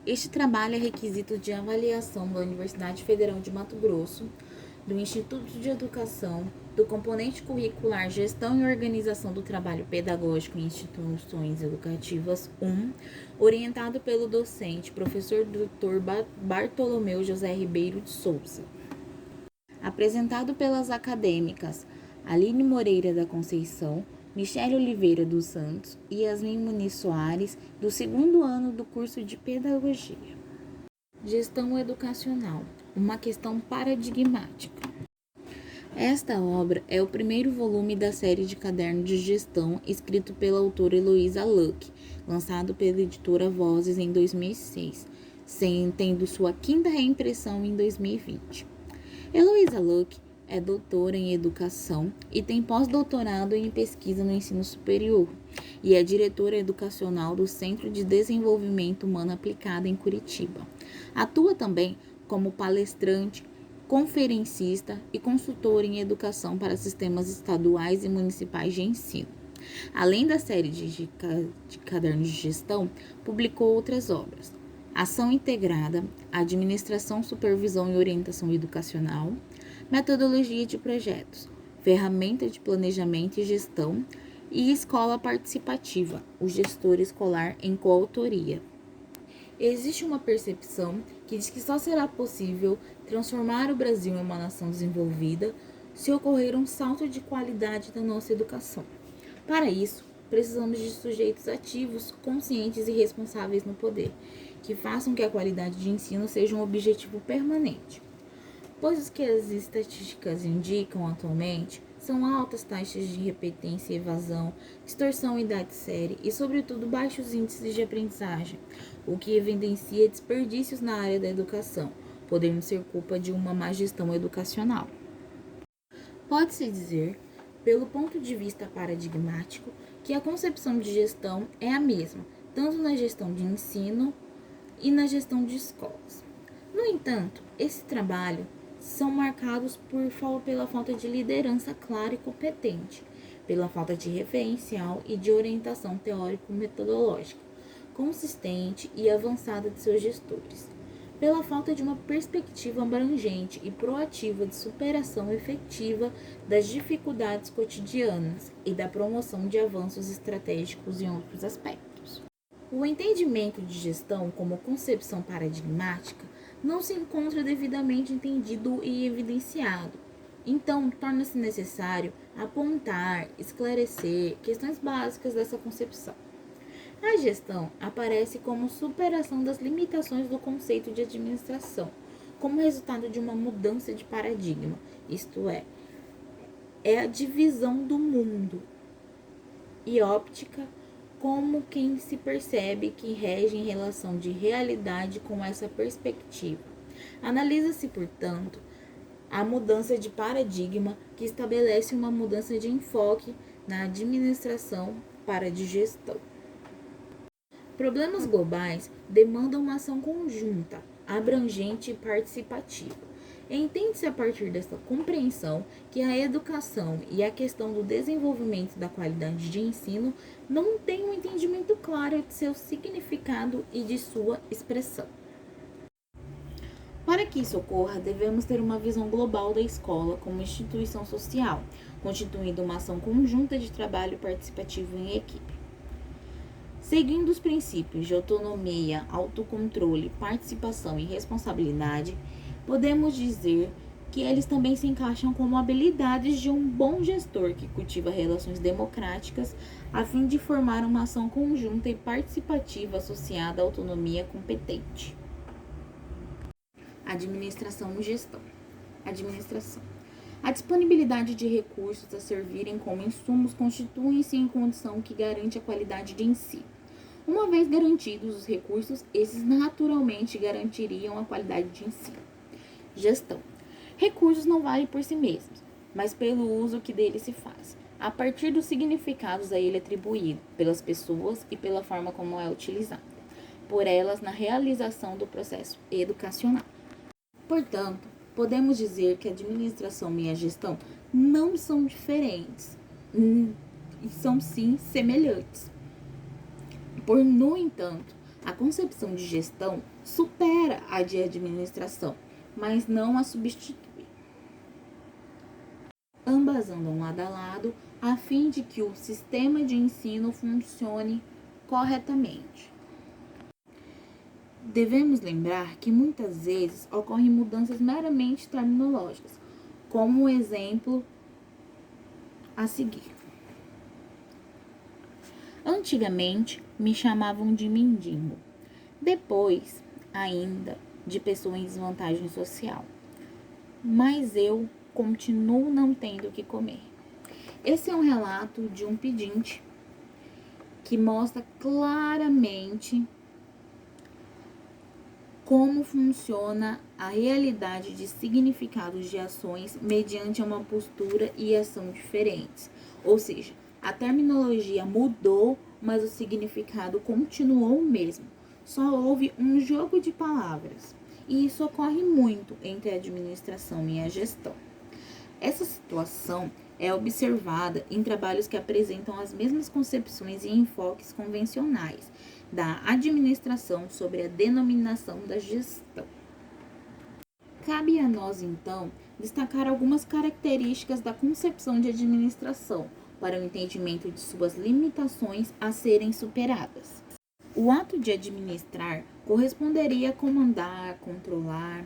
Este trabalho é requisito de avaliação da Universidade Federal de Mato Grosso, do Instituto de Educação, do componente curricular Gestão e Organização do Trabalho Pedagógico em Instituições Educativas 1, orientado pelo docente, professor Dr. Bartolomeu José Ribeiro de Souza. Apresentado pelas acadêmicas Aline Moreira da Conceição, Michele Oliveira dos Santos e Yasmin Muniz Soares, do 2º ano do curso de Pedagogia. Gestão educacional, uma questão paradigmática. Esta obra é o primeiro volume da série de cadernos de gestão escrito pela autora Heloísa Luck, lançado pela editora Vozes em 2006, tendo sua 5ª reimpressão em 2020. Heloísa Luck é doutora em educação e tem pós-doutorado em pesquisa no ensino superior e é diretora educacional do Centro de Desenvolvimento Humano Aplicado em Curitiba. Atua também como palestrante, conferencista e consultora em educação para sistemas estaduais e municipais de ensino. Além da série de cadernos de gestão, publicou outras obras: Ação Integrada, Administração, Supervisão e Orientação Educacional, Metodologia de Projetos, Ferramenta de Planejamento e Gestão e Escola Participativa, o gestor escolar em coautoria. Existe uma percepção que diz que só será possível transformar o Brasil em uma nação desenvolvida se ocorrer um salto de qualidade da nossa educação. Para isso, precisamos de sujeitos ativos, conscientes e responsáveis no poder, que façam que a qualidade de ensino seja um objetivo permanente. Pois o que as estatísticas indicam atualmente são altas taxas de repetência e evasão, distorção em idade série e, sobretudo, baixos índices de aprendizagem, o que evidencia desperdícios na área da educação, podendo ser culpa de uma má gestão educacional. Pode-se dizer, pelo ponto de vista paradigmático, que a concepção de gestão é a mesma, tanto na gestão de ensino e na gestão de escolas. No entanto, esse trabalho são marcados pela falta de liderança clara e competente, pela falta de referencial e de orientação teórico-metodológica consistente e avançada de seus gestores, pela falta de uma perspectiva abrangente e proativa de superação efetiva das dificuldades cotidianas e da promoção de avanços estratégicos em outros aspectos. O entendimento de gestão como concepção paradigmática não se encontra devidamente entendido e evidenciado. Então, torna-se necessário apontar, esclarecer questões básicas dessa concepção. A gestão aparece como superação das limitações do conceito de administração, como resultado de uma mudança de paradigma, isto é a divisão do mundo e óptica como quem se percebe que rege em relação de realidade com essa perspectiva. Analisa-se, portanto, a mudança de paradigma que estabelece uma mudança de enfoque na administração para a de gestão. Problemas globais demandam uma ação conjunta, abrangente e participativa. Entende-se a partir dessa compreensão que a educação e a questão do desenvolvimento da qualidade de ensino não têm um entendimento claro de seu significado e de sua expressão. Para que isso ocorra, devemos ter uma visão global da escola como instituição social, constituindo uma ação conjunta de trabalho participativo em equipe. Seguindo os princípios de autonomia, autocontrole, participação e responsabilidade, podemos dizer que eles também se encaixam como habilidades de um bom gestor que cultiva relações democráticas a fim de formar uma ação conjunta e participativa associada à autonomia competente. Administração e gestão. Administração. A disponibilidade de recursos a servirem como insumos constituem-se em condição que garante a qualidade de ensino. Uma vez garantidos os recursos, esses naturalmente garantiriam a qualidade de ensino. Gestão. Recursos não valem por si mesmos, mas pelo uso que deles se faz, a partir dos significados a ele atribuído, pelas pessoas e pela forma como é utilizado, por elas na realização do processo educacional. Portanto, podemos dizer que a administração e a gestão não são diferentes, e são sim semelhantes. No entanto, A concepção de gestão supera a de administração, mas não a substitui. Ambas andam lado a lado a fim de que o sistema de ensino funcione corretamente. Devemos lembrar que muitas vezes ocorrem mudanças meramente terminológicas, como o exemplo a seguir. Antigamente me chamavam de mendigo, depois ainda de pessoa em desvantagem social, mas eu continuo não tendo o que comer. Esse é um relato de um pedinte que mostra claramente como funciona a realidade de significados de ações mediante uma postura e ação diferentes. Ou seja, a terminologia mudou, mas o significado continuou o mesmo. Só houve um jogo de palavras. E isso ocorre muito entre a administração e a gestão. Essa situação é observada em trabalhos que apresentam as mesmas concepções e enfoques convencionais da administração sobre a denominação da gestão. Cabe a nós, então, destacar algumas características da concepção de administração para o entendimento de suas limitações a serem superadas. O ato de administrar corresponderia a comandar, controlar,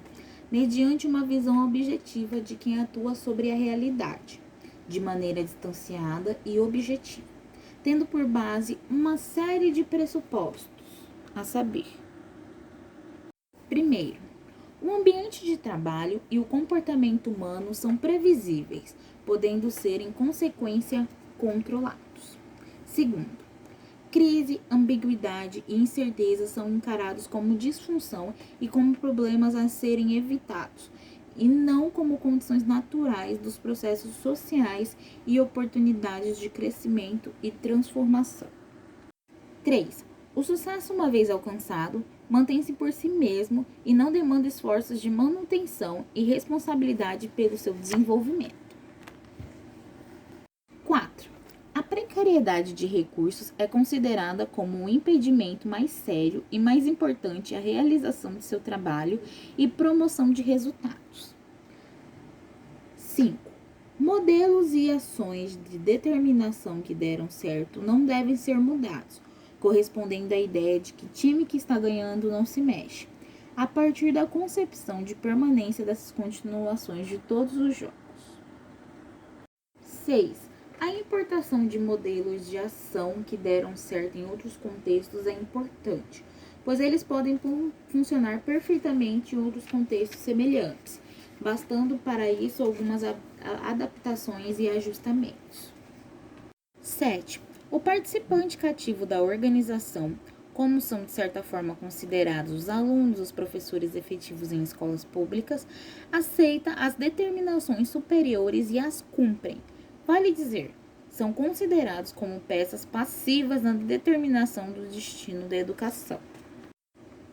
mediante uma visão objetiva de quem atua sobre a realidade, de maneira distanciada e objetiva, tendo por base uma série de pressupostos, a saber: primeiro, o ambiente de trabalho e o comportamento humano são previsíveis, podendo ser, em consequência, controlados. Segundo, crise, ambiguidade e incerteza são encarados como disfunção e como problemas a serem evitados, e não como condições naturais dos processos sociais e oportunidades de crescimento e transformação. 3. O sucesso, uma vez alcançado, mantém-se por si mesmo e não demanda esforços de manutenção e responsabilidade pelo seu desenvolvimento. 4. A precariedade de recursos é considerada como um impedimento mais sério e mais importante à realização de seu trabalho e promoção de resultados. 5. Modelos e ações de determinação que deram certo não devem ser mudados, correspondendo à ideia de que time que está ganhando não se mexe, a partir da concepção de permanência dessas continuações de todos os jogos. 6. A importação de modelos de ação que deram certo em outros contextos é importante, pois eles podem funcionar perfeitamente em outros contextos semelhantes, bastando para isso algumas adaptações e ajustamentos. 7. O participante cativo da organização, como são de certa forma considerados os alunos, os professores efetivos em escolas públicas, aceita as determinações superiores e as cumprem. Vale dizer, são considerados como peças passivas na determinação do destino da educação.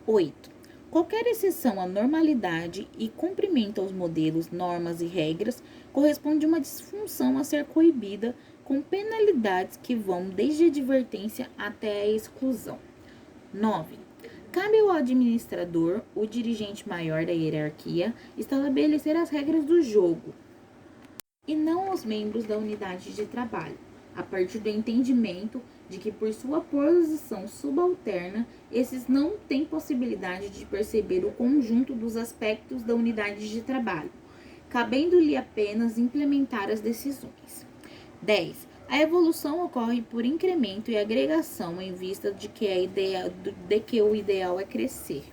8. Qualquer exceção à normalidade e cumprimento aos modelos, normas e regras corresponde a uma disfunção a ser coibida, com penalidades que vão desde a advertência até a exclusão. 9. Cabe ao administrador, o dirigente maior da hierarquia, estabelecer as regras do jogo, e não aos membros da unidade de trabalho, a partir do entendimento de que, por sua posição subalterna, esses não têm possibilidade de perceber o conjunto dos aspectos da unidade de trabalho, cabendo-lhe apenas implementar as decisões. 10. A evolução ocorre por incremento e agregação em vista de que o ideal é crescer.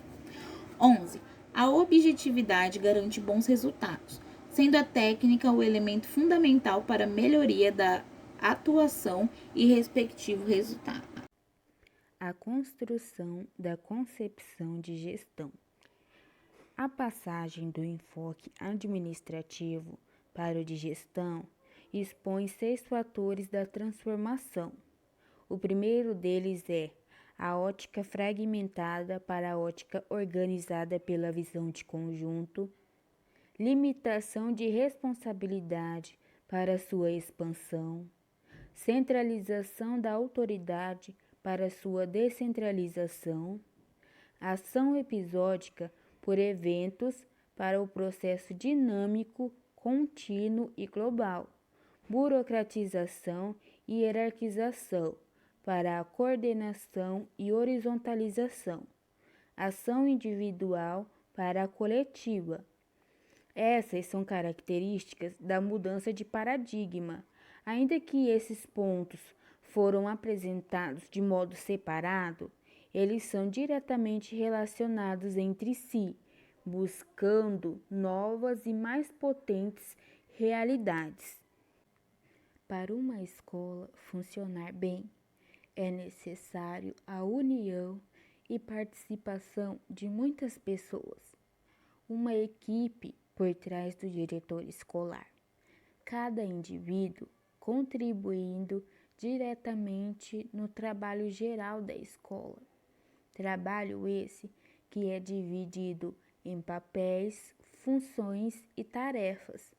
11. A objetividade garante bons resultados, sendo a técnica o elemento fundamental para a melhoria da atuação e respectivo resultado. A construção da concepção de gestão. A passagem do enfoque administrativo para o de gestão expõe 6 fatores da transformação. O primeiro deles é a ótica fragmentada para a ótica organizada pela visão de conjunto, limitação de responsabilidade para sua expansão, centralização da autoridade para sua descentralização, Ação episódica por eventos para o processo dinâmico, contínuo e global. Burocratização e hierarquização para a coordenação e horizontalização. Ação individual para a coletiva. Essas são características da mudança de paradigma. Ainda que esses pontos foram apresentados de modo separado, eles são diretamente relacionados entre si, buscando novas e mais potentes realidades. Para uma escola funcionar bem, é necessário a união e participação de muitas pessoas, uma equipe por trás do diretor escolar, cada indivíduo contribuindo diretamente no trabalho geral da escola. Trabalho esse que é dividido em papéis, funções e tarefas,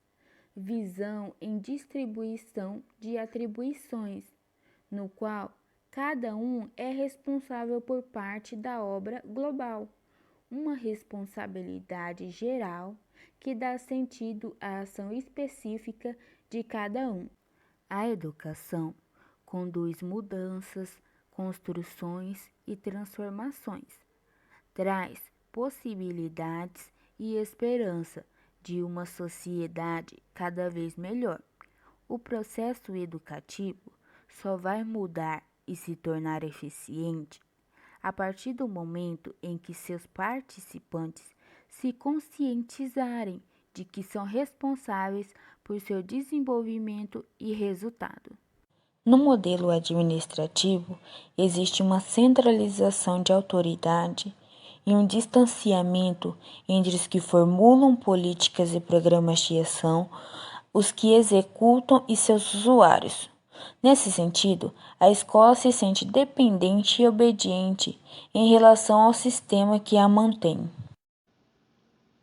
visão em distribuição de atribuições, no qual cada um é responsável por parte da obra global, uma responsabilidade geral que dá sentido à ação específica de cada um. A educação conduz mudanças, construções e transformações. Traz possibilidades e esperança de uma sociedade cada vez melhor. O processo educativo só vai mudar e se tornar eficiente a partir do momento em que seus participantes se conscientizarem de que são responsáveis por seu desenvolvimento e resultado. No modelo administrativo, existe uma centralização de autoridade e um distanciamento entre os que formulam políticas e programas de ação, os que executam e seus usuários. Nesse sentido, a escola se sente dependente e obediente em relação ao sistema que a mantém.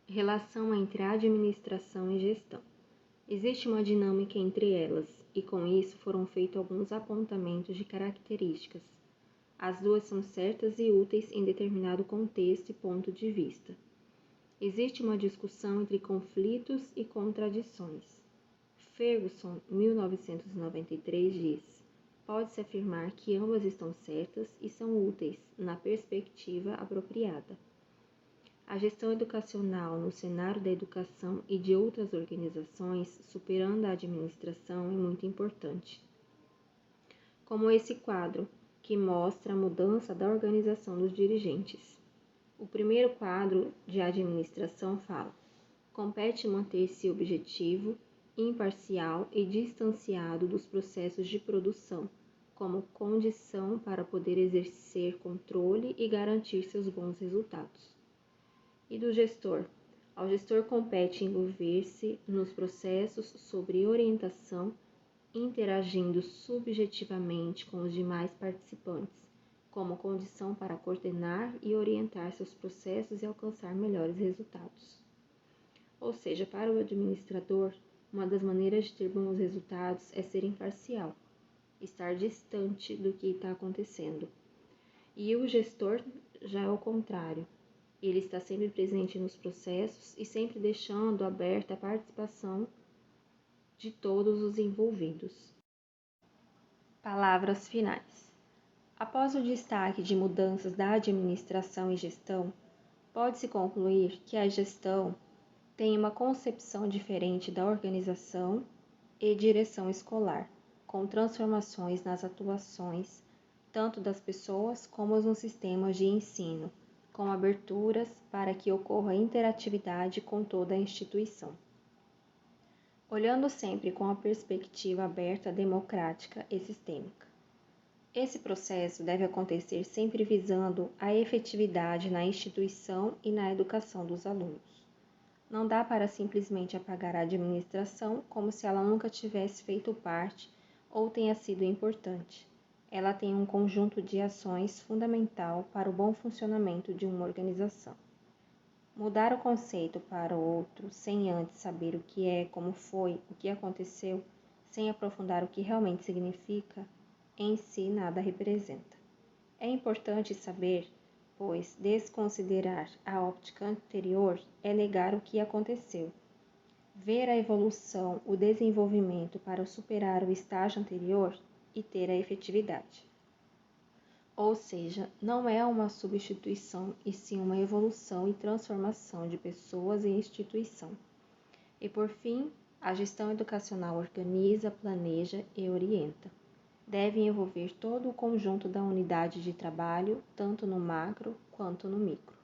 Relação entre administração e gestão. Existe uma dinâmica entre elas, e com isso foram feitos alguns apontamentos de características. As duas são certas e úteis em determinado contexto e ponto de vista. Existe uma discussão entre conflitos e contradições. Ferguson, 1993, diz: pode-se afirmar que ambas estão certas e são úteis na perspectiva apropriada. A gestão educacional no cenário da educação e de outras organizações, superando a administração, é muito importante. Como esse quadro, que mostra a mudança da organização dos dirigentes. O primeiro quadro de administração fala: compete manter-se objetivo, imparcial e distanciado dos processos de produção, como condição para poder exercer controle e garantir seus bons resultados. E do gestor? Ao gestor compete envolver-se nos processos sobre orientação, interagindo subjetivamente com os demais participantes, como condição para coordenar e orientar seus processos e alcançar melhores resultados. Ou seja, para o administrador, uma das maneiras de ter bons resultados é ser imparcial, estar distante do que está acontecendo. E o gestor já é o contrário. Ele está sempre presente nos processos e sempre deixando aberta a participação de todos os envolvidos. Palavras finais. Após o destaque de mudanças da administração e gestão, pode-se concluir que a gestão tem uma concepção diferente da organização e direção escolar, com transformações nas atuações tanto das pessoas como nos sistemas de ensino, com aberturas para que ocorra interatividade com toda a instituição. Olhando sempre com a perspectiva aberta, democrática e sistêmica. Esse processo deve acontecer sempre visando a efetividade na instituição e na educação dos alunos. Não dá para simplesmente apagar a administração como se ela nunca tivesse feito parte ou tenha sido importante. Ela tem um conjunto de ações fundamental para o bom funcionamento de uma organização. Mudar o conceito para o outro sem antes saber o que é, como foi, o que aconteceu, sem aprofundar o que realmente significa, em si nada representa. É importante saber pois desconsiderar a óptica anterior é negar o que aconteceu. Ver a evolução, o desenvolvimento para superar o estágio anterior e ter a efetividade. Ou seja, não é uma substituição, e sim uma evolução e transformação de pessoas e instituição. E por fim, a gestão educacional organiza, planeja e orienta. Deve envolver todo o conjunto da unidade de trabalho, tanto no macro quanto no micro.